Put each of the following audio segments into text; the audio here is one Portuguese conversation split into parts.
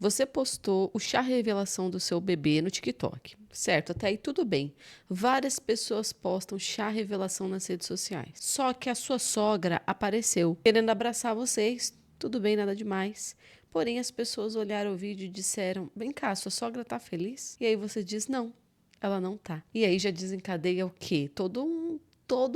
Você postou o chá revelação do seu bebê no TikTok, certo? Até aí tudo bem. Várias pessoas postam chá revelação nas redes sociais. Só que a sua sogra apareceu querendo abraçar vocês. Tudo bem, nada demais. Porém, as pessoas olharam o vídeo e disseram: "Vem cá, sua sogra tá feliz?" E aí você diz: "Não, ela não tá." E aí já desencadeia o quê? Toda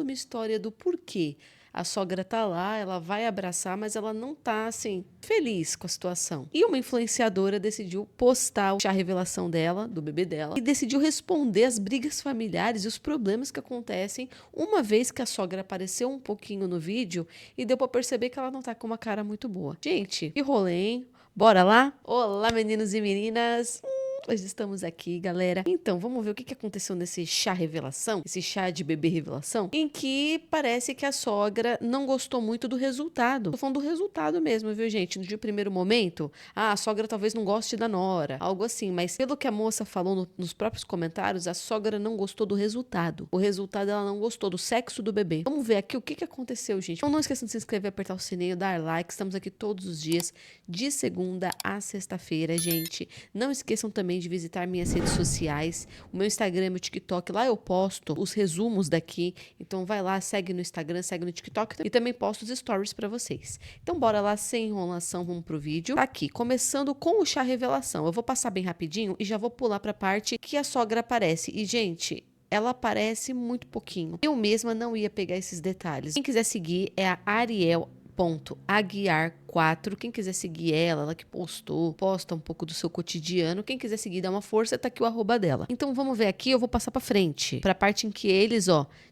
uma história do porquê. A sogra tá lá, ela vai abraçar, mas ela não tá, assim, feliz com a situação. E uma influenciadora decidiu postar o chá revelação dela, do bebê dela, e decidiu responder às brigas familiares e os problemas que acontecem uma vez que a sogra apareceu um pouquinho no vídeo e deu pra perceber que ela não tá com uma cara muito boa. Gente, que rolê, hein? Bora lá? Olá, meninos e meninas! Hoje estamos aqui, galera. Então, vamos ver o que aconteceu nesse chá revelação, esse chá de bebê revelação, em que parece que a sogra não gostou muito do resultado. Tô falando do resultado mesmo, viu, gente? No de primeiro momento, a sogra talvez não goste da nora, algo assim, mas pelo que a moça falou nos próprios comentários, a sogra não gostou do resultado. O resultado ela não gostou do sexo do bebê. Vamos ver aqui o que aconteceu, gente. Então, não esqueçam de se inscrever, apertar o sininho, dar like. Estamos aqui todos os dias, de segunda a sexta-feira, gente. Não esqueçam também de visitar minhas redes sociais, o meu Instagram, meu TikTok, lá eu posto os resumos daqui, então vai lá, segue no Instagram, segue no TikTok e também posto os stories pra vocês. Então bora lá, sem enrolação, vamos pro vídeo. Tá aqui, começando com o chá revelação. Eu vou passar bem rapidinho e já vou pular pra parte que a sogra aparece. E gente, ela aparece muito pouquinho. Eu mesma não ia pegar esses detalhes. Quem quiser seguir é a Ariel.aguiar4. Quem quiser seguir ela que posta um pouco do seu cotidiano. Quem quiser seguir, dá uma força, tá aqui o arroba dela. Então vamos ver aqui, eu vou passar pra frente. Pra parte em que eles,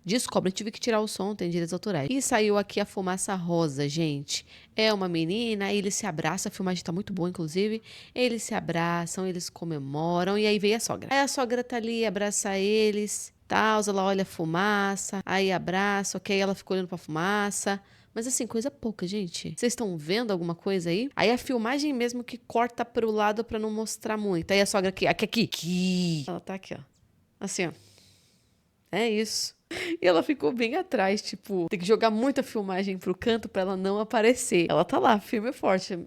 descobrem. Tive que tirar o som, tem direitos autorais. E saiu aqui a fumaça rosa, gente. É uma menina, aí eles se abraçam, a filmagem tá muito boa, inclusive. Eles se abraçam, eles comemoram, e aí veio a sogra. Aí a sogra tá ali, abraça eles, tal, ela olha a fumaça, aí abraça, ok, ela fica olhando pra fumaça. Mas assim, coisa pouca, gente. Vocês estão vendo alguma coisa aí? Aí a filmagem mesmo que corta pro lado pra não mostrar muito. Aí a sogra aqui. Ela tá aqui, ó. Assim, ó. É isso. E ela ficou bem atrás, tipo, tem que jogar muita filmagem pro canto pra ela não aparecer. Ela tá lá, firme e forte,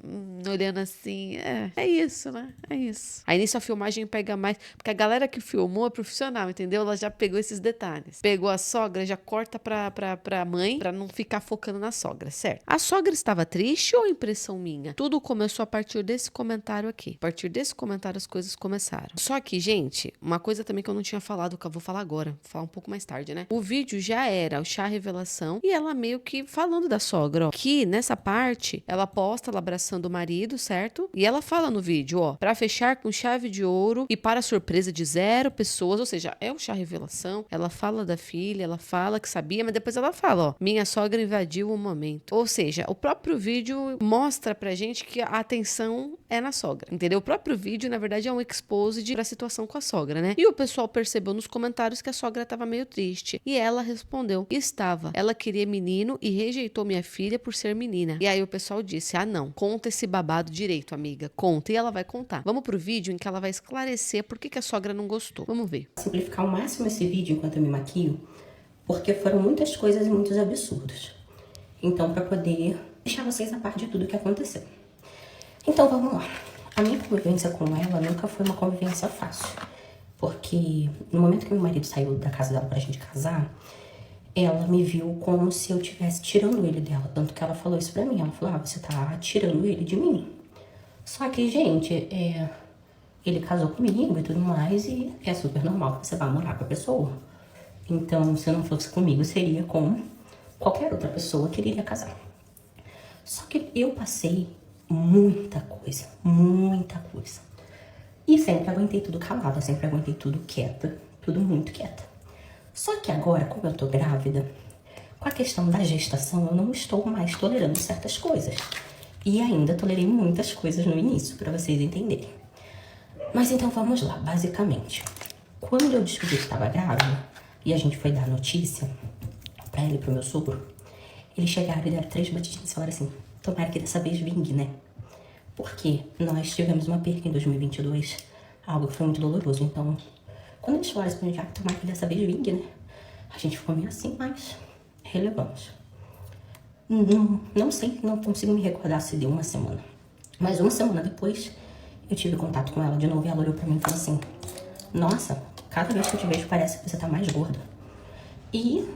olhando assim, é isso, né? É isso. Aí nisso a filmagem pega mais, porque a galera que filmou é profissional, entendeu? Ela já pegou esses detalhes. Pegou a sogra, já corta pra mãe, pra não ficar focando na sogra, certo? A sogra estava triste ou impressão minha? Tudo começou a partir desse comentário aqui. A partir desse comentário as coisas começaram. Só que, gente, uma coisa também que eu não tinha falado, que eu vou falar agora, vou falar um pouco mais tarde, né? O vídeo já era o chá revelação e ela meio que falando da sogra, ó. Que nessa parte ela posta ela abraçando o marido, certo? E ela fala no vídeo, ó, pra fechar com chave de ouro e para surpresa de 0 pessoas, ou seja, é o chá revelação. Ela fala da filha, ela fala que sabia, mas depois ela fala, ó, minha sogra invadiu o momento. Ou seja, o próprio vídeo mostra pra gente que a atenção é na sogra, entendeu? O próprio vídeo, na verdade, é um exposed pra situação com a sogra, né? E o pessoal percebeu nos comentários que a sogra tava meio triste. E ela respondeu: estava. Ela queria menino e rejeitou minha filha por ser menina. E aí o pessoal disse: ah, não. Conta esse babado direito, amiga. Conta. E ela vai contar. Vamos pro vídeo em que ela vai esclarecer por que a sogra não gostou. Vamos ver. Simplificar ao máximo esse vídeo enquanto eu me maquio, porque foram muitas coisas e muitos absurdos. Então, para poder deixar vocês a par de tudo que aconteceu. Então, vamos lá. A minha convivência com ela nunca foi uma convivência fácil. Porque no momento que meu marido saiu da casa dela pra gente casar, ela me viu como se eu estivesse tirando ele dela. Tanto que ela falou isso pra mim. Ela falou, você tá tirando ele de mim. Só que, gente, ele casou comigo e tudo mais, e é super normal que você vá morar com a pessoa. Então, se não fosse comigo, seria com qualquer outra pessoa que ele iria casar. Só que eu passei muita coisa, muita coisa. E sempre aguentei tudo calada, sempre aguentei tudo quieta, tudo muito quieta. Só que agora, como eu tô grávida, com a questão da gestação, eu não estou mais tolerando certas coisas. E ainda tolerei muitas coisas no início, pra vocês entenderem. Mas então vamos lá, basicamente. Quando eu descobri que estava grávida, e a gente foi dar notícia pra ele e pro meu sogro, eles chegaram e deram 3 batidinhas e falaram assim, tomara que dessa vez vingue, né? Porque nós tivemos uma perca em 2022, algo que foi muito doloroso. Então, quando eles falaram assim, já tomara que dessa vez vingue, né? A gente ficou meio assim, mas relevamos. Não sei, não consigo me recordar se deu uma semana. Mas uma semana depois, Eu tive contato com ela de novo e ela olhou pra mim e falou assim: nossa, cada vez que eu te vejo parece que você tá mais gorda. E,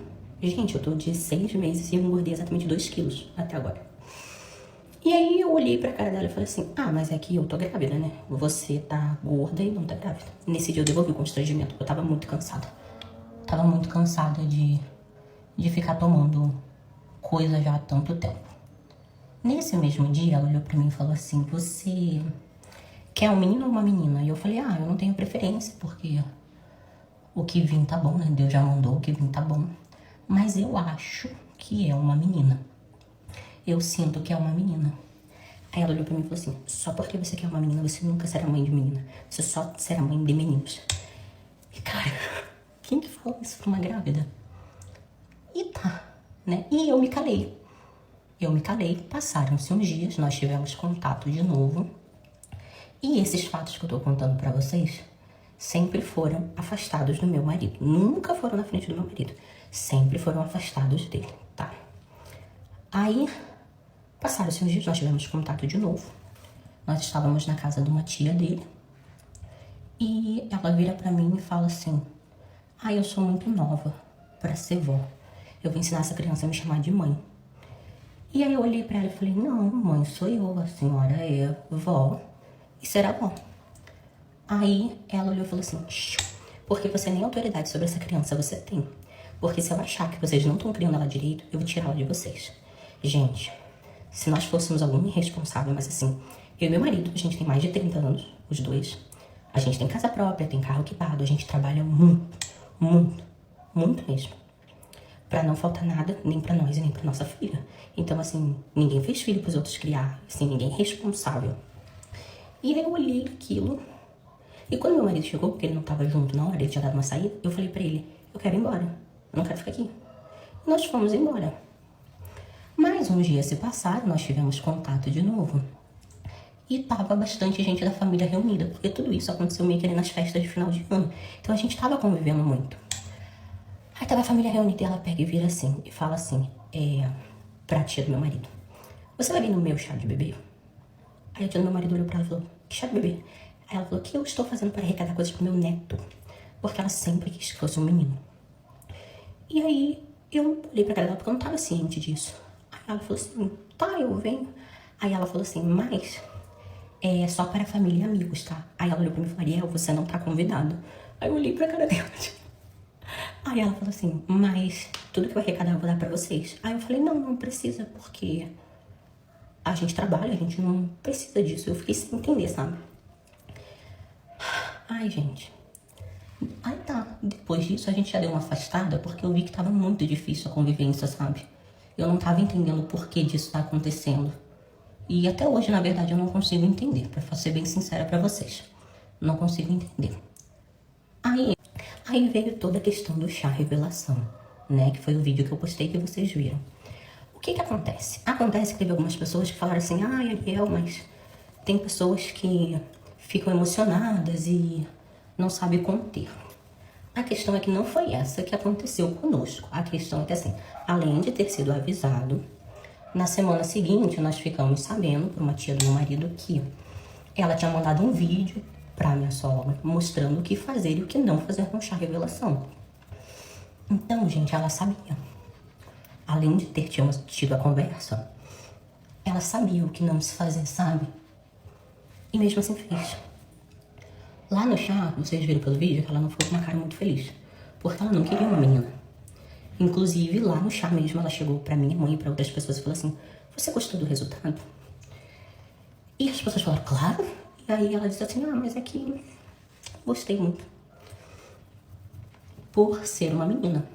gente, eu tô de 6 meses e eu engordei exatamente 2 quilos até agora. E aí eu olhei pra cara dela e falei assim: ah, mas é que eu tô grávida, né? Você tá gorda e não tá grávida. Nesse dia eu devolvi o constrangimento, porque eu tava muito cansada. Tava muito cansada de ficar tomando coisa já há tanto tempo. Nesse mesmo dia, ela olhou pra mim e falou assim: você quer um menino ou uma menina? E eu falei: ah, eu não tenho preferência, porque o que vim tá bom, né? Deus já mandou, o que vim tá bom. Mas eu acho que é uma menina. Eu sinto que é uma menina. Aí ela olhou pra mim e falou assim: só porque você quer uma menina, você nunca será mãe de menina. Você só será mãe de meninos. E cara, quem que fala isso pra uma grávida? E tá, né? E eu me calei. Passaram-se uns dias, nós tivemos contato de novo. E esses fatos que eu tô contando pra vocês sempre foram afastados do meu marido. Nunca foram na frente do meu marido. Sempre foram afastados dele, tá? Aí, passaram-se uns dias, nós tivemos contato de novo. Nós estávamos na casa de uma tia dele. E ela vira pra mim e fala assim: ah, eu sou muito nova pra ser vó. Eu vou ensinar essa criança a me chamar de mãe. E aí eu olhei pra ela e falei: não, mãe, sou eu, a senhora é vó e será vó. Aí ela olhou e falou assim: porque você nem autoridade sobre essa criança você tem. Porque se eu achar que vocês não estão criando ela direito, eu vou tirar ela de vocês. Gente, se nós fôssemos algum irresponsável, mas assim, eu e meu marido, a gente tem mais de 30 anos, os dois. A gente tem casa própria, tem carro equipado, a gente trabalha muito mesmo. Pra não faltar nada, nem pra nós e nem pra nossa filha. Então, assim, ninguém fez filho pros outros criar. Assim, ninguém é responsável. E aí eu olhei aquilo. E quando meu marido chegou, porque ele não tava junto na hora, ele tinha dado uma saída, eu falei pra ele: eu quero ir embora. Eu não quero ficar aqui. E nós fomos embora. Mais uns dias se passaram, nós tivemos contato de novo. E tava bastante gente da família reunida, porque tudo isso aconteceu meio que ali nas festas de final de ano. Então a gente tava convivendo muito. Aí tava a família reunida e ela pega e vira assim, e fala assim, pra tia do meu marido: você vai vir no meu chá de bebê? Aí a tia do meu marido olhou pra ela e falou: que chá de bebê? Aí ela falou: que eu estou fazendo para arrecadar coisas pro meu neto. Porque ela sempre quis que fosse um menino. E aí eu olhei pra cara dela porque eu não tava ciente disso. Aí ela falou assim: tá, eu venho. Aí ela falou assim: mas é só para família e amigos, tá? Aí ela olhou pra mim e falou: Ariel, você não tá convidado. Aí eu olhei pra cara dela. Aí ela falou assim: mas tudo que eu arrecadar eu vou dar pra vocês. Aí eu falei: não precisa, porque a gente trabalha, a gente não precisa disso. Eu fiquei sem entender, sabe? Ai, gente. Aí tá, depois disso a gente já deu uma afastada, porque eu vi que tava muito difícil a convivência, sabe? Eu não tava entendendo o porquê disso tá acontecendo. E até hoje, na verdade, eu não consigo entender, pra ser bem sincera pra vocês. Não consigo entender. Aí veio toda a questão do chá revelação, né? Que foi o vídeo que eu postei que vocês viram. O que que acontece? Acontece que teve algumas pessoas que falaram assim: ai, Ariel, mas tem pessoas que ficam emocionadas e não sabem conter. A questão é que não foi essa que aconteceu conosco. A questão é que, assim, além de ter sido avisado, na semana seguinte nós ficamos sabendo por uma tia do meu marido que ela tinha mandado um vídeo pra minha sogra mostrando o que fazer e o que não fazer com chá revelação. Então, gente, ela sabia. Além de ter tido a conversa, ela sabia o que não se fazer, sabe? E mesmo assim fez. Lá no chá, vocês viram pelo vídeo que ela não ficou com uma cara muito feliz, porque ela não queria uma menina. Inclusive, lá no chá mesmo, ela chegou pra minha mãe e pra outras pessoas e falou assim: você gostou do resultado? E as pessoas falaram: claro. E aí ela disse assim: ah, mas é que gostei muito. Por ser uma menina.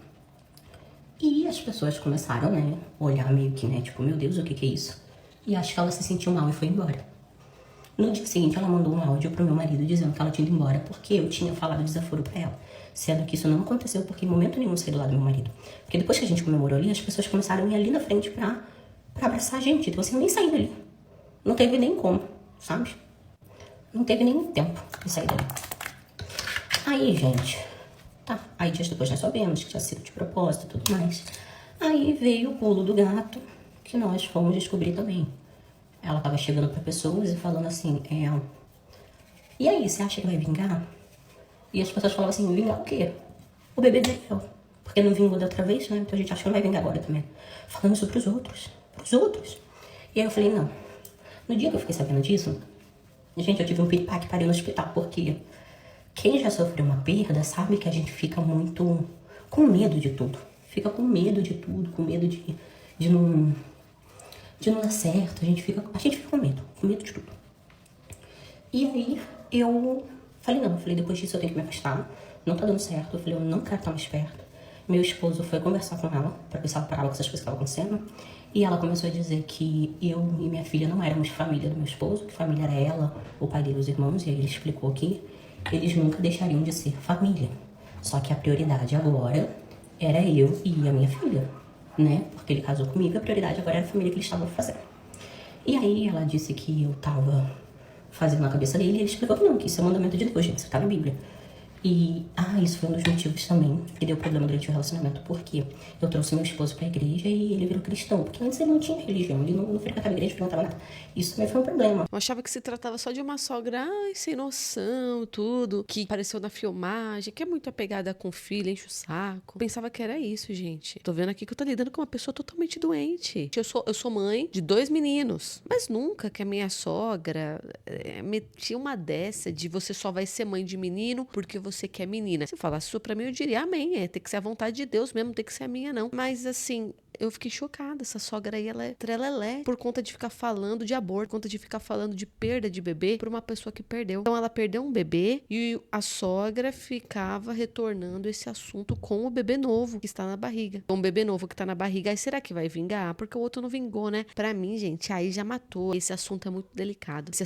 E as pessoas começaram, né, a olhar meio que, né, tipo, meu Deus, o que que é isso? E acho que ela se sentiu mal e foi embora. No dia seguinte, ela mandou um áudio pro meu marido dizendo que ela tinha ido embora porque eu tinha falado desaforo pra ela. Sendo que isso não aconteceu porque em momento nenhum eu saí do lado do meu marido. Porque depois que a gente comemorou ali, as pessoas começaram a ir ali na frente pra abraçar a gente. Então assim, eu nem saí dali. Não teve nem como, sabe? Não teve nem tempo de sair dali. Aí, gente, tá. Aí dias depois nós sabemos que tinha sido de propósito e tudo mais. Aí veio o pulo do gato, que nós fomos descobrir também. Ela tava chegando pra pessoas e falando assim: E aí, você acha que vai vingar? E as pessoas falavam assim, vingar o quê? O bebê dele. Porque não vingou da outra vez, né? Então a gente acha que não vai vingar agora também. Falando isso pros outros. Pros outros. E aí eu falei, não. No dia que eu fiquei sabendo disso, gente, eu tive um piripaque, parei no hospital. Porque quem já sofreu uma perda sabe que a gente fica muito com medo de tudo. Fica com medo de tudo, com medo de não dar certo. A gente fica com medo de tudo. E aí eu falei, não, depois disso eu tenho que me afastar. Não tá dando certo. Eu falei, eu não quero estar mais perto. Meu esposo foi conversar com ela, pra ver se ela parava com essas coisas que estavam acontecendo. E ela começou a dizer que eu e minha filha não éramos família do meu esposo, que família era ela, o pai dele e os irmãos. E aí ele explicou que eles nunca deixariam de ser família. Só que a prioridade agora era eu e a minha filha, né? Porque ele casou comigo, a prioridade agora era a família que eles estavam fazendo. E aí ela disse que eu tava fazendo na cabeça dele, e ele explicou que não, que isso é mandamento de Deus, gente, isso tá na Bíblia. E, isso foi um dos motivos também que deu problema durante o relacionamento, porque eu trouxe meu esposo pra igreja e ele virou cristão, porque antes ele não tinha religião, ele não frequentava a igreja, não frequentava nada. Isso também foi um problema. Eu achava que se tratava só de uma sogra, sem noção, tudo, que apareceu na filmagem, que é muito apegada com o filho, enche o saco. Eu pensava que era isso, gente. Tô vendo aqui que eu tô lidando com uma pessoa totalmente doente. Eu sou mãe de 2 meninos, mas nunca que a minha sogra metia uma dessa de você só vai ser mãe de menino porque você quer menina. Se falasse isso pra mim, eu diria amém, tem que ser a vontade de Deus mesmo, não tem que ser a minha não. Mas assim, eu fiquei chocada. Essa sogra aí, ela é trelelé por conta de ficar falando de aborto, por conta de ficar falando de perda de bebê por uma pessoa que perdeu. Então ela perdeu um bebê e a sogra ficava retornando esse assunto com o bebê novo que está na barriga. Um bebê novo que está na barriga, aí será que vai vingar? Porque o outro não vingou, né? Pra mim, gente, aí já matou. Esse assunto é muito delicado. Esse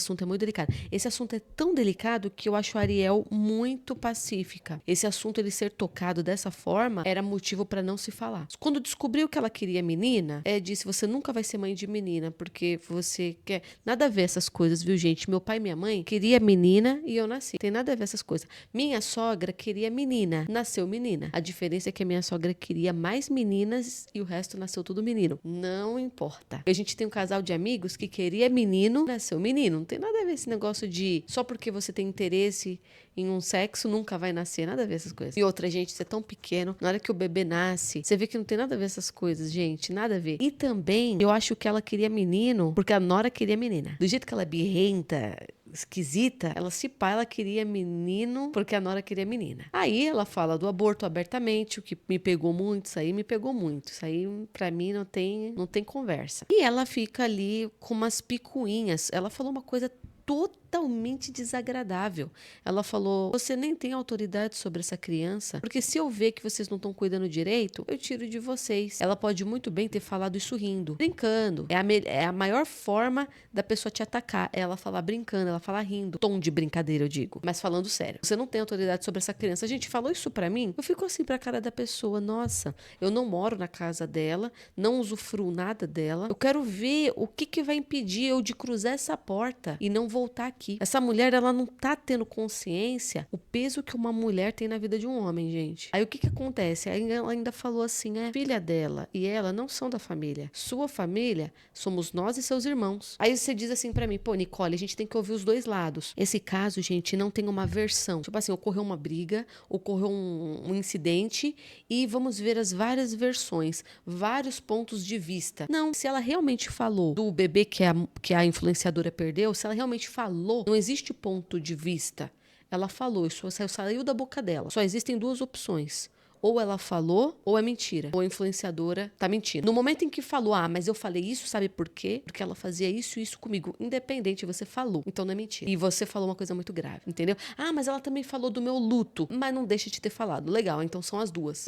assunto é tão delicado que eu acho a Ariel muito pacífica. Esse assunto, ele ser tocado dessa forma, era motivo pra não se falar. Quando descobriu que ela queria menina, disse, você nunca vai ser mãe de menina, porque você quer... Nada a ver essas coisas, viu, gente? Meu pai e minha mãe queria menina e eu nasci. Tem nada a ver essas coisas. Minha sogra queria menina, nasceu menina. A diferença é que a minha sogra queria mais meninas e o resto nasceu tudo menino. Não importa. A gente tem um casal de amigos que queria menino, nasceu menino. Não tem nada a ver esse negócio de só porque você tem interesse em um sexo, nunca vai nascer. Nada a ver essas coisas. E outra, gente, você é tão pequeno, na hora que o bebê nasce, você vê que não tem nada a ver essas coisas, gente. Nada a ver. E também, eu acho que ela queria menino, porque a Nora queria menina. Do jeito que ela é birrenta, esquisita, ela queria menino, porque a Nora queria menina. Aí ela fala do aborto abertamente, o que me pegou muito, isso aí me pegou muito. Isso aí, pra mim, não tem conversa. E ela fica ali com umas picuinhas. Ela falou uma coisa totalmente desagradável. Ela falou, você nem tem autoridade sobre essa criança, porque se eu ver que vocês não estão cuidando direito, eu tiro de vocês. Ela pode muito bem ter falado isso rindo, brincando. É a maior forma da pessoa te atacar, ela falar brincando, ela falar rindo. Tom de brincadeira, eu digo, mas falando sério. Você não tem autoridade sobre essa criança. A gente falou isso pra mim, eu fico assim pra cara da pessoa, nossa, eu não moro na casa dela, não usufruo nada dela, eu quero ver o que vai impedir eu de cruzar essa porta e não voltar aqui. Essa mulher, ela não tá tendo consciência o peso que uma mulher tem na vida de um homem, gente. Aí o que acontece? Aí ela ainda falou assim, filha dela e ela não são da família. Sua família somos nós e seus irmãos. Aí você diz assim pra mim, pô, Nicole, a gente tem que ouvir os dois lados. Esse caso, gente, não tem uma versão. Tipo assim, ocorreu uma briga, ocorreu um incidente e vamos ver as várias versões, vários pontos de vista. Não, se ela realmente falou do bebê que a influenciadora perdeu, se ela realmente falou, não existe ponto de vista. Ela falou, isso saiu da boca dela. Só existem 2 opções. Ou ela falou, ou é mentira. Ou a influenciadora tá mentindo. No momento em que falou, mas eu falei isso, sabe por quê? Porque ela fazia isso e isso comigo. Independente, você falou. Então não é mentira. E você falou uma coisa muito grave, entendeu? Mas ela também falou do meu luto. Mas não deixa de ter falado. Legal, então são as duas.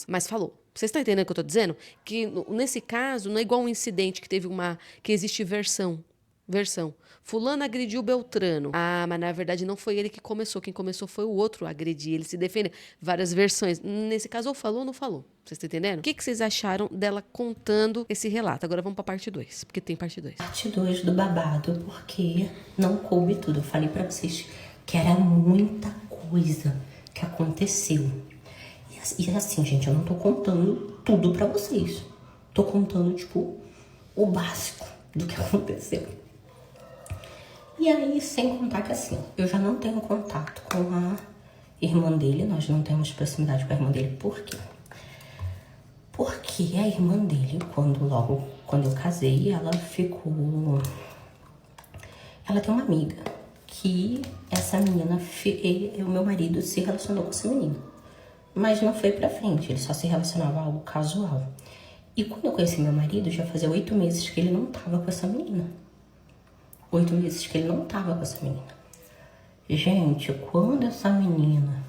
Mas falou. Vocês estão entendendo o que eu tô dizendo? Que nesse caso, não é igual um incidente que existe versão. Fulano agrediu Beltrano. Mas na verdade não foi ele que começou. Quem começou foi o outro a agredir. Ele se defende. Várias versões. Nesse caso, ou falou ou não falou. Vocês estão entendendo? O que vocês acharam dela contando esse relato? Agora vamos pra parte 2, porque tem parte 2. Parte 2 do babado, porque não coube tudo. Eu falei pra vocês que era muita coisa que aconteceu. E assim, gente, eu não tô contando tudo pra vocês. Tô contando, o básico do que aconteceu. E aí, sem contar que assim, eu já não tenho contato com a irmã dele, nós não temos proximidade com a irmã dele. Por quê? Porque a irmã dele, quando eu casei, ela ficou... Ela tem uma amiga que essa menina, o meu marido se relacionou com essa menina. Mas não foi pra frente, ele só se relacionava a algo casual. E quando eu conheci meu marido, já fazia 8 meses que ele não tava com essa menina. 8 meses que ele não tava com essa menina. Gente, quando essa menina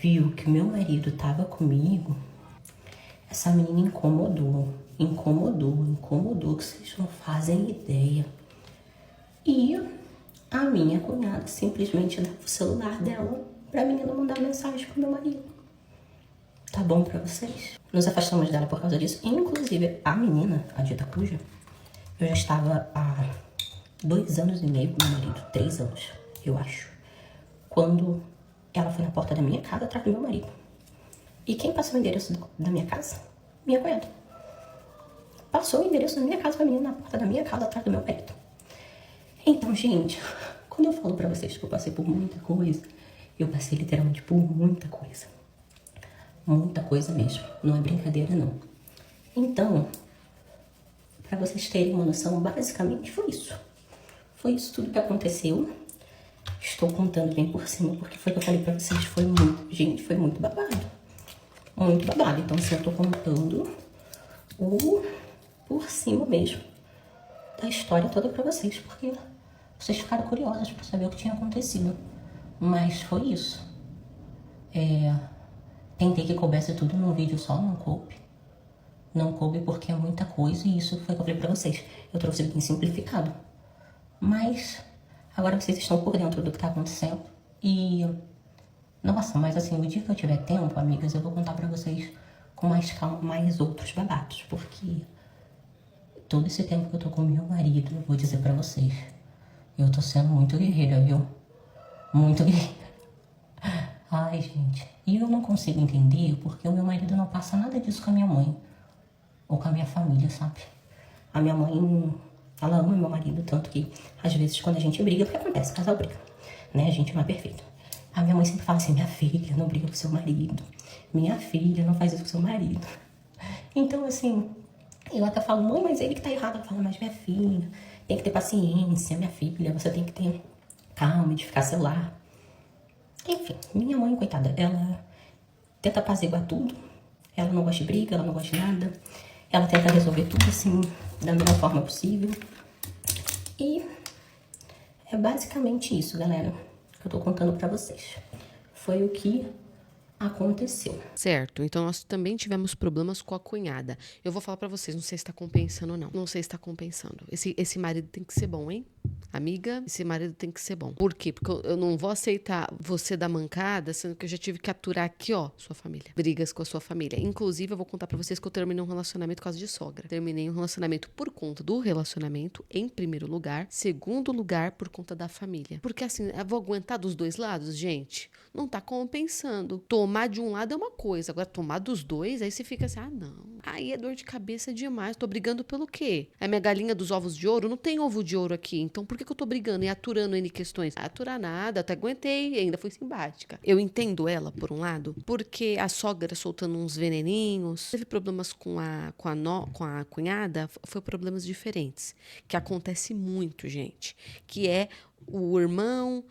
viu que meu marido tava comigo, essa menina incomodou, que vocês não fazem ideia. E a minha cunhada simplesmente dava o celular dela pra menina mandar mensagem pro meu marido. Tá bom pra vocês? Nos afastamos dela por causa disso. Inclusive, a menina, a dita cuja, eu já estava há 2 anos e meio com meu marido, 3 anos, eu acho, quando ela foi na porta da minha casa atrás do meu marido. E quem passou o endereço da minha casa? Minha cunhada. Passou o endereço da minha casa pra menina na porta da minha casa atrás do meu marido. Então, gente, quando eu falo pra vocês que eu passei por muita coisa, eu passei literalmente por muita coisa. Muita coisa mesmo. Não é brincadeira, não. Então, pra vocês terem uma noção, basicamente foi isso. Foi isso tudo que aconteceu. Estou contando bem por cima, porque foi o que eu falei pra vocês. Foi muito, gente, foi muito babado. Muito babado. Então, assim, eu tô contando por cima mesmo da história toda pra vocês, porque vocês ficaram curiosos pra saber o que tinha acontecido. Mas foi isso. Tentei que coubesse tudo num vídeo só, não coube. Não coube porque é muita coisa e isso foi o que eu falei pra vocês. Eu trouxe bem simplificado. Mas agora vocês estão por dentro do que tá acontecendo. E, nossa, mas assim, o dia que eu tiver tempo, amigas, eu vou contar pra vocês com mais calma, mais outros babados. Porque todo esse tempo que eu tô com meu marido, eu vou dizer pra vocês, eu tô sendo muito guerreira, viu? Muito guerreira. Ai, gente. E eu não consigo entender porque o meu marido não passa nada disso com a minha mãe. Ou com a minha família, sabe? A minha mãe, ela ama meu marido, tanto que às vezes quando a gente briga, porque acontece, casal briga, né? A gente não é perfeito. A minha mãe sempre fala assim, minha filha, não briga com seu marido. Minha filha, não faz isso com seu marido. Então, assim, eu até falo, mãe, mas ele que tá errado. Ela fala, mas minha filha, tem que ter paciência, minha filha, você tem que ter calma, edificar seu lar. Enfim, minha mãe, coitada, ela tenta apaziguar tudo. Ela não gosta de briga, ela não gosta de nada. Ela tenta resolver tudo, assim, da melhor forma possível. E é basicamente isso, galera, que eu tô contando pra vocês. Foi o que aconteceu. Certo, então nós também tivemos problemas com a cunhada. Eu vou falar pra vocês, não sei se tá compensando ou não. Não sei se tá compensando. Esse marido tem que ser bom, hein? Amiga, esse marido tem que ser bom. Por quê? Porque eu não vou aceitar você dar mancada, sendo que eu já tive que aturar aqui, ó, sua família. Brigas com a sua família. Inclusive, eu vou contar pra vocês que eu terminei um relacionamento por causa de sogra. Terminei um relacionamento por conta do relacionamento, em primeiro lugar. Segundo lugar, por conta da família. Porque assim, eu vou aguentar dos dois lados, gente? Não tá compensando. Tomar de um lado é uma coisa, agora tomar dos dois, aí você fica assim, ah, não. Aí é dor de cabeça demais. Tô brigando pelo quê? A minha galinha dos ovos de ouro? Não tem ovo de ouro aqui, então por que eu tô brigando e aturando N questões? Aturar nada, até aguentei, ainda fui simpática. Eu entendo ela, por um lado, porque a sogra soltando uns veneninhos, teve problemas com a cunhada, foi problemas diferentes, que acontece muito, gente, que é o irmão,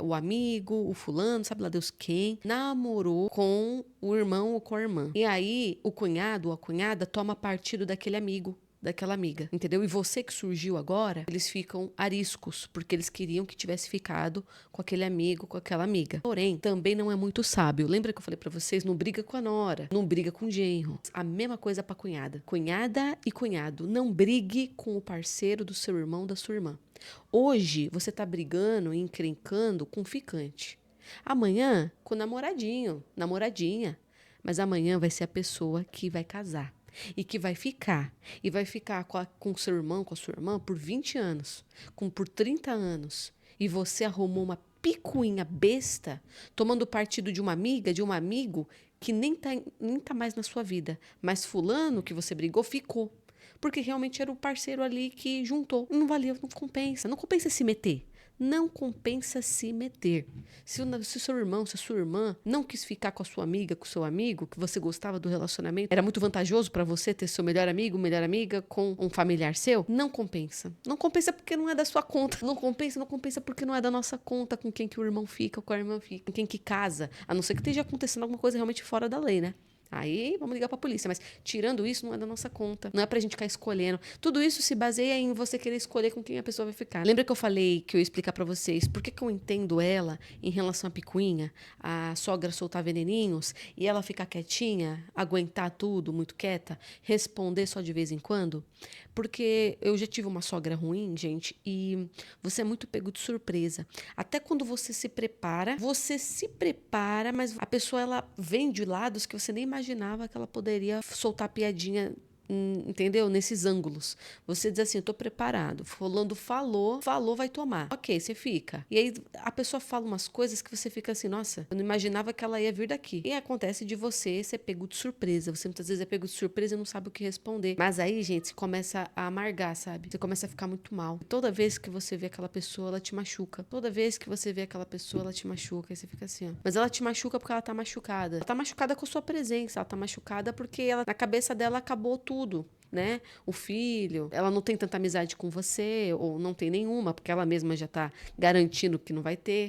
o amigo, o fulano, sabe lá Deus quem, namorou com o irmão ou com a irmã. E aí, o cunhado ou a cunhada toma partido daquele amigo, daquela amiga, entendeu? E você que surgiu agora, eles ficam ariscos, porque eles queriam que tivesse ficado com aquele amigo, com aquela amiga. Porém, também não é muito sábio. Lembra que eu falei pra vocês? Não briga com a nora, não briga com o genro. A mesma coisa pra cunhada. Cunhada e cunhado, não brigue com o parceiro do seu irmão, da sua irmã. Hoje, você tá brigando e encrencando com o ficante. Amanhã, com o namoradinho, namoradinha. Mas amanhã vai ser a pessoa que vai casar. E que vai ficar. E vai ficar com o seu irmão, com a sua irmã, por 20 anos. Por 30 anos. E você arrumou uma picuinha besta, tomando partido de uma amiga, de um amigo, que nem tá mais na sua vida. Mas fulano que você brigou, ficou. porque realmente era o parceiro ali que juntou. Não valia, não compensa. Não compensa se meter. Não compensa se meter. Se o seu irmão, se a sua irmã não quis ficar com a sua amiga, com o seu amigo, que você gostava do relacionamento, era muito vantajoso pra você ter seu melhor amigo, melhor amiga com um familiar seu, não compensa. Não compensa porque não é da sua conta. Não compensa porque não é da nossa conta com quem que o irmão fica, com a irmã fica, com quem que casa. A não ser que esteja acontecendo alguma coisa realmente fora da lei, né? Aí vamos ligar pra polícia, mas tirando isso não é da nossa conta, não é pra gente ficar escolhendo. Tudo isso se baseia em você querer escolher com quem a pessoa vai ficar. Lembra que eu falei que eu ia explicar pra vocês por que eu entendo ela em relação à picuinha, a sogra soltar veneninhos e ela ficar quietinha, aguentar tudo muito quieta, responder só de vez em quando? Porque eu já tive uma sogra ruim, gente, e você é muito pego de surpresa. Até quando você se prepara, mas a pessoa ela vem de lados que você nem imaginava que ela poderia soltar piadinha, entendeu? Nesses ângulos. Você diz assim, eu tô preparado. Fulano falou, vai tomar. Ok, você fica. E aí a pessoa fala umas coisas que você fica assim, nossa, eu não imaginava que ela ia vir daqui. E acontece de você ser pego de surpresa. Você muitas vezes é pego de surpresa e não sabe o que responder. Mas aí, gente, você começa a amargar, sabe? Você começa a ficar muito mal. Toda vez que você vê aquela pessoa, ela te machuca. Toda vez que você vê aquela pessoa, ela te machuca. Aí você fica assim, ó. Mas ela te machuca porque ela tá machucada. Ela tá machucada com a sua presença. Ela tá machucada porque ela, na cabeça dela acabou tudo, né? O filho, ela não tem tanta amizade com você, ou não tem nenhuma, porque ela mesma já tá garantindo que não vai ter.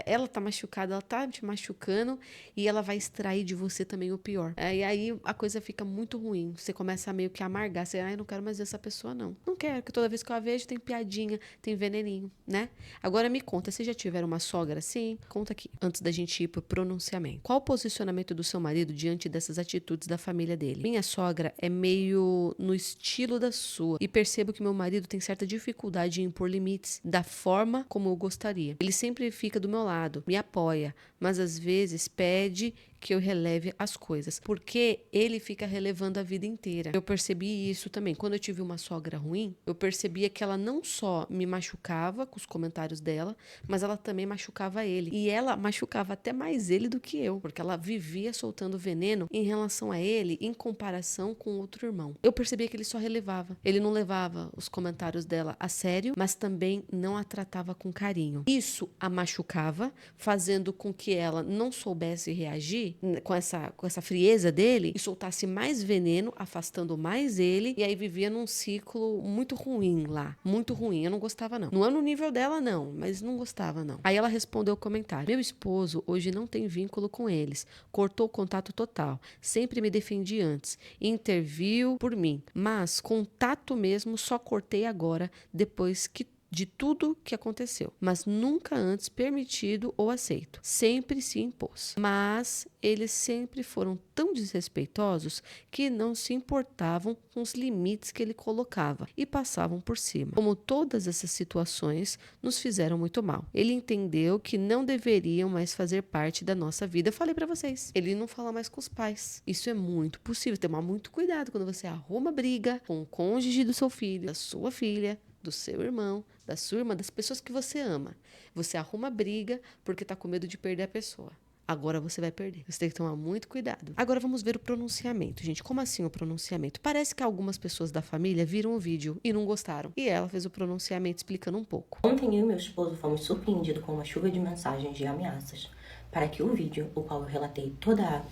Ela tá machucada, ela tá te machucando e ela vai extrair de você também o pior. E aí a coisa fica muito ruim. Você começa a meio que amargar. Você, eu não quero mais ver essa pessoa, não. Não quero, porque toda vez que eu a vejo tem piadinha, tem veneninho, né? Agora me conta, se já tiveram uma sogra assim? Conta aqui, antes da gente ir pro pronunciamento. Qual o posicionamento do seu marido diante dessas atitudes da família dele? Minha sogra é meio no estilo da sua e percebo que meu marido tem certa dificuldade em impor limites da forma como eu gostaria. Ele sempre fica do meu lado, me apoia, mas às vezes pede que eu releve as coisas, porque ele fica relevando a vida inteira. Eu percebi isso também. Quando eu tive uma sogra ruim, eu percebia que ela não só me machucava com os comentários dela, mas ela também machucava ele. E ela machucava até mais ele do que eu, porque ela vivia soltando veneno em relação a ele, em comparação com outro irmão. Eu percebia que ele só relevava. Ele não levava os comentários dela a sério, mas também não a tratava com carinho. Isso a machucava, fazendo com que ela não soubesse reagir com essa frieza dele e soltasse mais veneno, afastando mais ele, e aí vivia num ciclo muito ruim lá, muito ruim. Eu não gostava, não. Não é no nível dela, não, mas não gostava, não. Aí ela respondeu o comentário: meu esposo hoje não tem vínculo com eles, cortou o contato total, sempre me defendi antes, interviu por mim, mas contato mesmo só cortei agora, depois de tudo que aconteceu, mas nunca antes permitido ou aceito. Sempre se impôs. Mas eles sempre foram tão desrespeitosos que não se importavam com os limites que ele colocava e passavam por cima. Como todas essas situações nos fizeram muito mal. Ele entendeu que não deveriam mais fazer parte da nossa vida. Eu falei pra vocês, ele não fala mais com os pais. Isso é muito possível. Tomar muito cuidado quando você arruma briga com o cônjuge do seu filho, da sua filha, do seu irmão, da sua irmã, das pessoas que você ama. Você arruma briga porque tá com medo de perder a pessoa. Agora você vai perder. Você tem que tomar muito cuidado. Agora vamos ver o pronunciamento, gente. Como assim o pronunciamento? Parece que algumas pessoas da família viram o vídeo e não gostaram. E ela fez o pronunciamento explicando um pouco. Ontem eu e meu esposo fomos surpreendidos com uma chuva de mensagens de ameaças para que o vídeo, o qual eu relatei toda a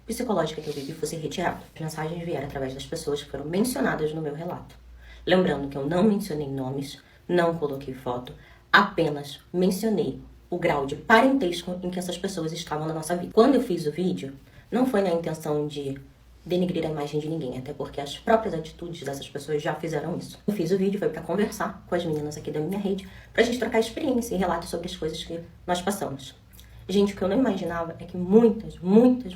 psicológica que eu vivi, fosse retirado. As mensagens vieram através das pessoas que foram mencionadas no meu relato. Lembrando que eu não mencionei nomes, não coloquei foto, apenas mencionei o grau de parentesco em que essas pessoas estavam na nossa vida. Quando eu fiz o vídeo, não foi na intenção de denegrir a imagem de ninguém, até porque as próprias atitudes dessas pessoas já fizeram isso. Eu fiz o vídeo, foi para conversar com as meninas aqui da minha rede, pra gente trocar experiência e relatos sobre as coisas que nós passamos. Gente, o que eu não imaginava é que muitas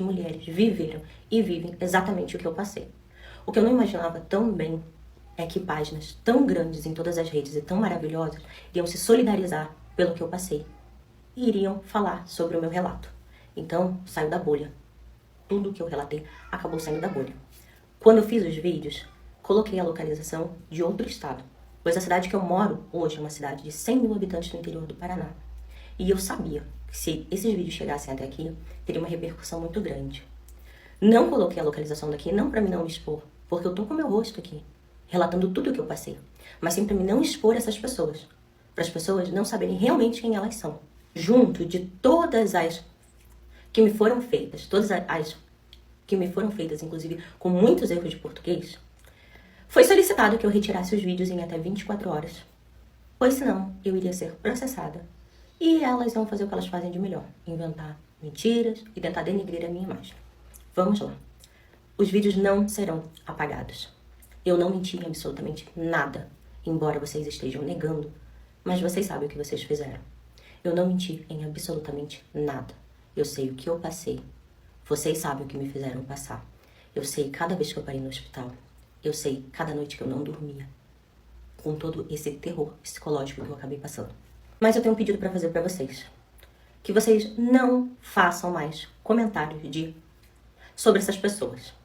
mulheres viveram e vivem exatamente o que eu passei. O que eu não imaginava também é que páginas tão grandes em todas as redes e tão maravilhosas iriam se solidarizar pelo que eu passei e iriam falar sobre o meu relato. Então, saiu da bolha. Tudo que eu relatei acabou saindo da bolha. Quando eu fiz os vídeos, coloquei a localização de outro estado, pois a cidade que eu moro hoje é uma cidade de 100 mil habitantes no interior do Paraná. E eu sabia que se esses vídeos chegassem até aqui, teria uma repercussão muito grande. Não coloquei a localização daqui, não para mim não me expor, porque eu tô com meu rosto aqui, relatando tudo o que eu passei. Mas sempre me não expor essas pessoas, para as pessoas não saberem realmente quem elas são. Junto de todas as que me foram feitas, todas as que me foram feitas, inclusive com muitos erros de português, foi solicitado que eu retirasse os vídeos em até 24 horas, pois senão eu iria ser processada. E elas vão fazer o que elas fazem de melhor, inventar mentiras e tentar denegrir a minha imagem. Vamos lá. Os vídeos não serão apagados. Eu não menti em absolutamente nada, embora vocês estejam negando, mas vocês sabem o que vocês fizeram. Eu não menti em absolutamente nada. Eu sei o que eu passei. Vocês sabem o que me fizeram passar. Eu sei cada vez que eu parei no hospital. Eu sei cada noite que eu não dormia, com todo esse terror psicológico que eu acabei passando. Mas eu tenho um pedido para fazer para vocês. Que vocês não façam mais comentários sobre essas pessoas.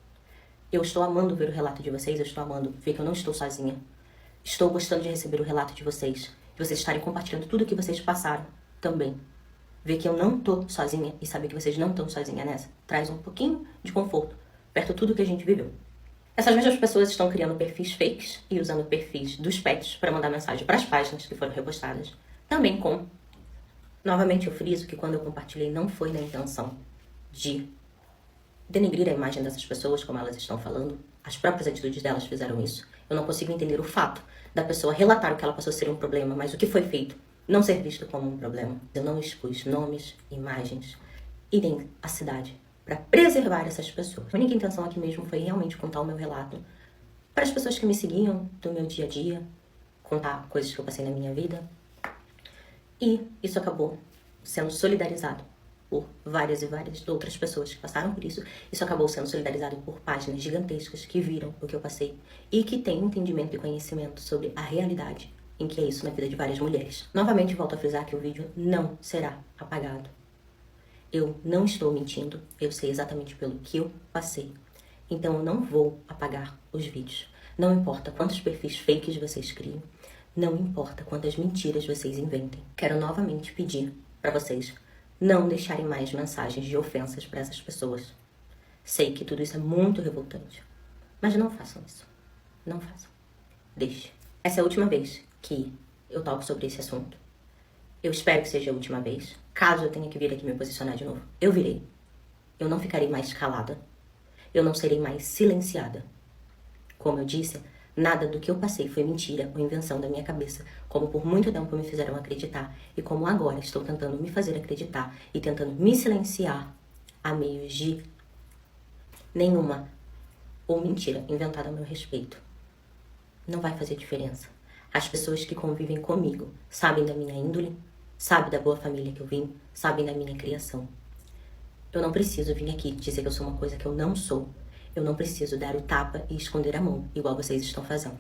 Eu estou amando ver o relato de vocês, eu estou amando ver que eu não estou sozinha. Estou gostando de receber o relato de vocês estarem compartilhando tudo o que vocês passaram também. Ver que eu não estou sozinha e saber que vocês não estão sozinha nessa, traz um pouquinho de conforto, perto de tudo que a gente viveu. Essas mesmas pessoas estão criando perfis fakes e usando perfis dos pets para mandar mensagem para as páginas que foram repostadas. Também com... Novamente eu friso que quando eu compartilhei não foi na intenção de denegrir a imagem dessas pessoas, como elas estão falando. As próprias atitudes delas fizeram isso. Eu não consigo entender o fato da pessoa relatar o que ela passou a ser um problema, mas o que foi feito não ser visto como um problema. Eu não expus nomes, imagens e nem a cidade para preservar essas pessoas. A única intenção aqui mesmo foi realmente contar o meu relato para as pessoas que me seguiam do meu dia a dia, contar coisas que eu passei na minha vida. E isso acabou sendo solidarizado por várias e várias outras pessoas que passaram por isso. Isso acabou sendo solidarizado por páginas gigantescas que viram o que eu passei e que têm entendimento e conhecimento sobre a realidade em que é isso na vida de várias mulheres. Novamente volto a frisar que o vídeo não será apagado. Eu não estou mentindo, eu sei exatamente pelo que eu passei. Então eu não vou apagar os vídeos. Não importa quantos perfis fakes vocês criem, não importa quantas mentiras vocês inventem. Quero novamente pedir para vocês não deixarem mais mensagens de ofensas para essas pessoas. Sei que tudo isso é muito revoltante, mas não façam isso. Não façam. Deixe. Essa é a última vez que eu toco sobre esse assunto. Eu espero que seja a última vez. Caso eu tenha que vir aqui me posicionar de novo, eu virei. Eu não ficarei mais calada. Eu não serei mais silenciada. Como eu disse, nada do que eu passei foi mentira ou invenção da minha cabeça, como por muito tempo me fizeram acreditar e como agora estou tentando me fazer acreditar e tentando me silenciar a meios de nenhuma ou mentira inventada a meu respeito. Não vai fazer diferença. As pessoas que convivem comigo sabem da minha índole, sabem da boa família que eu vim, sabem da minha criação. Eu não preciso vir aqui dizer que eu sou uma coisa que eu não sou. Eu não preciso dar o tapa e esconder a mão, igual vocês estão fazendo.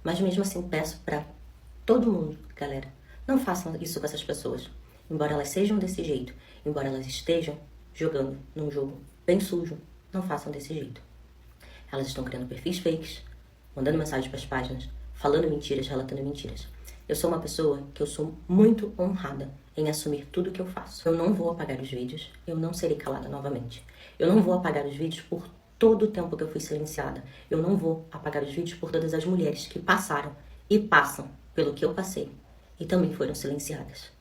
Mas mesmo assim peço pra todo mundo, galera, não façam isso com essas pessoas. Embora elas sejam desse jeito, embora elas estejam jogando num jogo bem sujo, não façam desse jeito. Elas estão criando perfis fakes, mandando mensagens para as páginas, falando mentiras, relatando mentiras. Eu sou uma pessoa que eu sou muito honrada em assumir tudo que eu faço. Eu não vou apagar os vídeos, eu não serei calada novamente. Eu não vou apagar os vídeos por todo o tempo que eu fui silenciada. Eu não vou apagar os vídeos por todas as mulheres que passaram e passam pelo que eu passei e também foram silenciadas.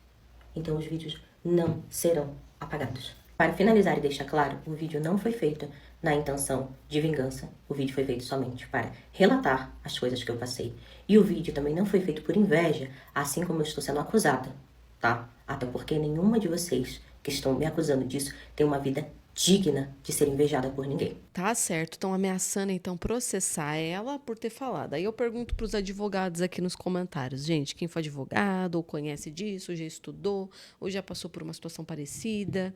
Então os vídeos não serão apagados. Para finalizar e deixar claro, o vídeo não foi feito na intenção de vingança. O vídeo foi feito somente para relatar as coisas que eu passei. E o vídeo também não foi feito por inveja, assim como eu estou sendo acusada, tá? Até porque nenhuma de vocês que estão me acusando disso tem uma vida digna de ser invejada por ninguém. Tá certo, estão ameaçando então processar ela por ter falado. Aí eu pergunto para os advogados aqui nos comentários, gente, quem foi advogado ou conhece disso, ou já estudou, ou já passou por uma situação parecida.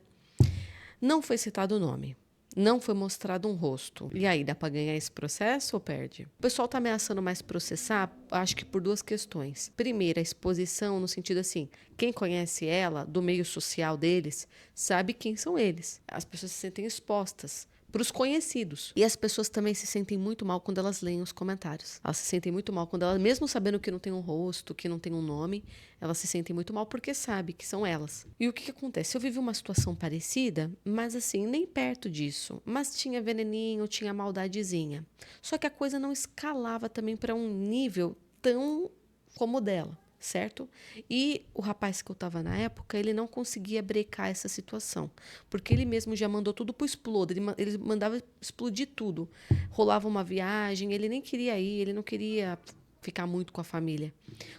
Não foi citado o nome. Não foi mostrado um rosto. E aí, dá para ganhar esse processo ou perde? O pessoal tá ameaçando mais processar, acho que por duas questões. Primeiro, a exposição no sentido assim, quem conhece ela, do meio social deles, sabe quem são eles. As pessoas se sentem expostas para os conhecidos. E as pessoas também se sentem muito mal quando elas leem os comentários. Elas se sentem muito mal quando elas, mesmo sabendo que não tem um rosto, que não tem um nome, elas se sentem muito mal porque sabem que são elas. E o que acontece? Eu vivi uma situação parecida, mas assim, nem perto disso. Mas tinha veneninho, tinha maldadezinha. Só que a coisa não escalava também para um nível tão como o dela. Certo? E o rapaz que eu tava na época, ele não conseguia brecar essa situação, porque ele mesmo já mandou tudo pro explodo, ele mandava explodir tudo. Rolava uma viagem, ele nem queria ir, ele não queria ficar muito com a família,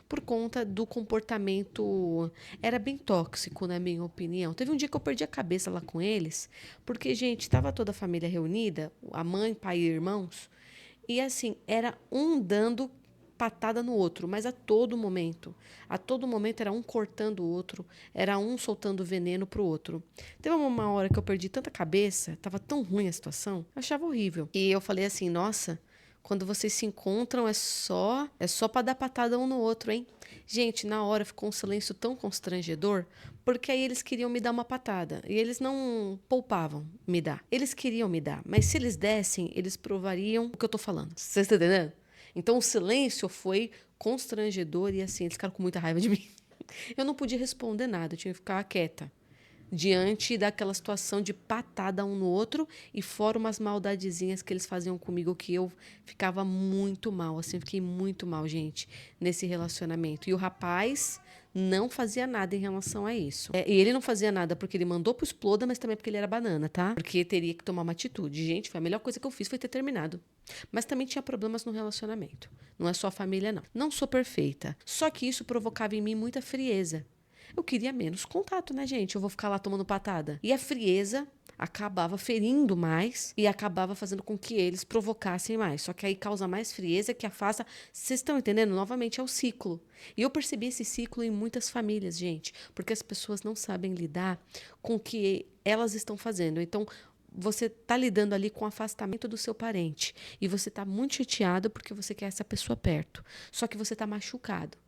por conta do comportamento, era bem tóxico, na minha opinião. Teve um dia que eu perdi a cabeça lá com eles, porque, gente, tava toda a família reunida, a mãe, pai e irmãos, e assim, era um dando patada no outro, mas a todo momento. A todo momento era um cortando o outro, era um soltando veneno pro outro. Teve uma hora que eu perdi tanta cabeça, tava tão ruim a situação, eu achava horrível. E eu falei assim, nossa, quando vocês se encontram é só para dar patada um no outro, hein? Gente, na hora ficou um silêncio tão constrangedor, porque aí eles queriam me dar uma patada e eles não poupavam me dar. Eles queriam me dar, mas se eles dessem, eles provariam o que eu tô falando. Vocês estão entendendo? Então o silêncio foi constrangedor e assim, eles ficaram com muita raiva de mim. Eu não podia responder nada, eu tinha que ficar quieta diante daquela situação de patada um no outro e fora umas maldadezinhas que eles faziam comigo que eu ficava muito mal, assim, fiquei muito mal, gente, nesse relacionamento. E o rapaz não fazia nada em relação a isso. E ele não fazia nada porque ele mandou pro exploda, mas também porque ele era banana, tá? Porque teria que tomar uma atitude. Gente, foi a melhor coisa que eu fiz foi ter terminado. Mas também tinha problemas no relacionamento. Não é só a família, não. Não sou perfeita. Só que isso provocava em mim muita frieza. Eu queria menos contato, né, gente? Eu vou ficar lá tomando patada. E a frieza acabava ferindo mais e acabava fazendo com que eles provocassem mais. Só que aí causa mais frieza que afasta. Vocês estão entendendo? Novamente é o ciclo. E eu percebi esse ciclo em muitas famílias, gente, porque as pessoas não sabem lidar com o que elas estão fazendo. Então, você está lidando ali com o afastamento do seu parente e você está muito chateado porque você quer essa pessoa perto. Só que você está machucado.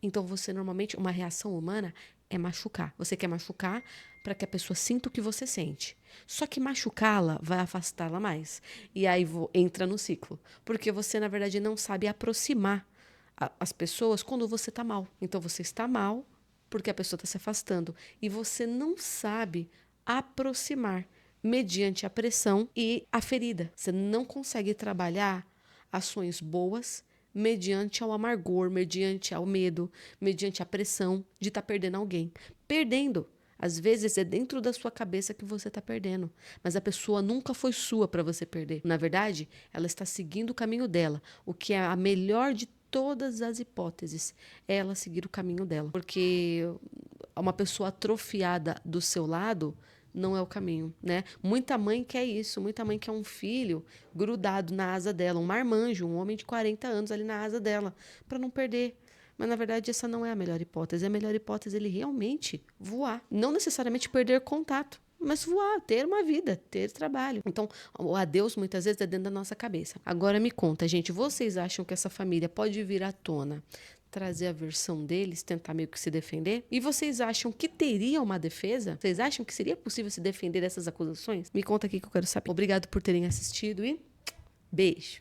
Então, você normalmente, uma reação humana é machucar. Você quer machucar para que a pessoa sinta o que você sente. Só que machucá-la vai afastá-la mais. E aí entra no ciclo. Porque você, na verdade, não sabe aproximar as pessoas quando você está mal. Então, você está mal porque a pessoa está se afastando. E você não sabe aproximar mediante a pressão e a ferida. Você não consegue trabalhar ações boas mediante ao amargor, mediante ao medo, mediante a pressão de estar perdendo alguém. Perdendo. Às vezes é dentro da sua cabeça que você está perdendo, mas a pessoa nunca foi sua para você perder. Na verdade, ela está seguindo o caminho dela, o que é a melhor de todas as hipóteses, é ela seguir o caminho dela. Porque uma pessoa atrofiada do seu lado não é o caminho, né? Muita mãe quer isso, muita mãe quer um filho grudado na asa dela, um marmanjo, um homem de 40 anos ali na asa dela, para não perder. Mas, na verdade, essa não é a melhor hipótese. A melhor hipótese é ele realmente voar. Não necessariamente perder contato, mas voar, ter uma vida, ter trabalho. Então, o adeus, muitas vezes, é dentro da nossa cabeça. Agora, me conta, gente, vocês acham que essa família pode vir à tona, trazer a versão deles, tentar meio que se defender? E vocês acham que teria uma defesa? Vocês acham que seria possível se defender dessas acusações? Me conta aqui que eu quero saber. Obrigado por terem assistido e beijo!